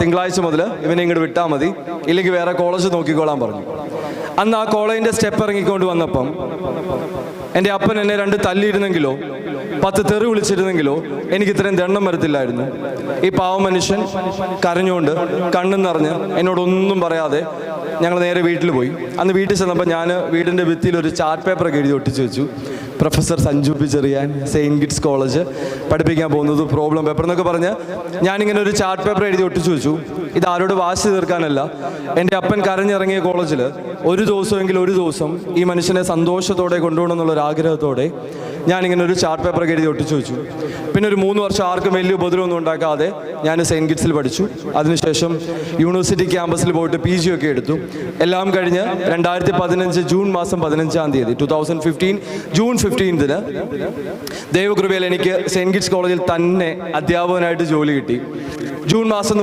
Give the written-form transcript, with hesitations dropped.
തിങ്കളാഴ്ച മുതൽ ഇവനെ ഇങ്ങോട്ട് വിട്ടാൽ മതി, ഇല്ലെങ്കിൽ വേറെ കോളേജ് നോക്കിക്കോളാൻ പറഞ്ഞു. അന്ന് ആ കോളേജിൻ്റെ സ്റ്റെപ്പ് ഇറങ്ങിക്കൊണ്ട് വന്നപ്പം എൻ്റെ അപ്പൻ എന്നെ 2 തല്ലിയിരുന്നെങ്കിലോ 10 തെറി വിളിച്ചിരുന്നെങ്കിലോ എനിക്ക് ഇത്രയും ദണ്ണം വരത്തില്ലായിരുന്നു. ഈ പാവ മനുഷ്യൻ കരഞ്ഞുകൊണ്ട് കണ്ണും നിറഞ്ഞ് എന്നോടൊന്നും പറയാതെ ഞങ്ങൾ നേരെ വീട്ടിൽ പോയി. അന്ന് വീട്ടിൽ ചെന്നപ്പോൾ ഞാൻ വീടിൻ്റെ ഭിത്തിയിൽ ഒരു ചാർട്ട് പേപ്പറൊക്കെ എഴുതി ഒട്ടിച്ച് വെച്ചു. Professor Sanju P Cherian, saint kids college പഠിപ്പിക്കാൻ പോകുന്നത്, പ്രോബ്ലം പേപ്പർ എന്നൊക്കെ പറഞ്ഞ് ഞാനിങ്ങനെ ഒരു ചാർട്ട് പേപ്പർ എഴുതി ഒട്ടിച്ച് വെച്ചു. ഇത് ആരോട് വാശി തീർക്കാനല്ല, എൻ്റെ അപ്പൻ കരഞ്ഞിറങ്ങിയ കോളേജിൽ ഒരു ദിവസം ഈ മനുഷ്യനെ സന്തോഷത്തോടെ കൊണ്ടുപോകണം എന്നുള്ളൊരാഗ്രഹത്തോടെ ഞാനിങ്ങനെ ഒരു ചാർട്ട് പേപ്പറൊക്കെ എഴുതി ഒട്ടിച്ചു വെച്ചു. പിന്നെ ഒരു 3 വർഷം ആർക്കും വലിയ ഉപദ്രവമൊന്നും ഉണ്ടാക്കാതെ ഞാൻ സെയിൻറ്റ് കിഡ്സിൽ പഠിച്ചു. അതിനുശേഷം യൂണിവേഴ്സിറ്റി ക്യാമ്പസിൽ പോയിട്ട് PG ഒക്കെ എടുത്തു. എല്ലാം കഴിഞ്ഞ് 2015 ജൂൺ മാസം 15-ാം തീയതി 2015 ജൂൺ 15-ന് ദൈവകൃപയിൽ എനിക്ക് സെയിൻറ്റ് കിഡ്സ് കോളേജിൽ തന്നെ അധ്യാപകനായിട്ട് ജോലി കിട്ടി. ജൂൺ മാസം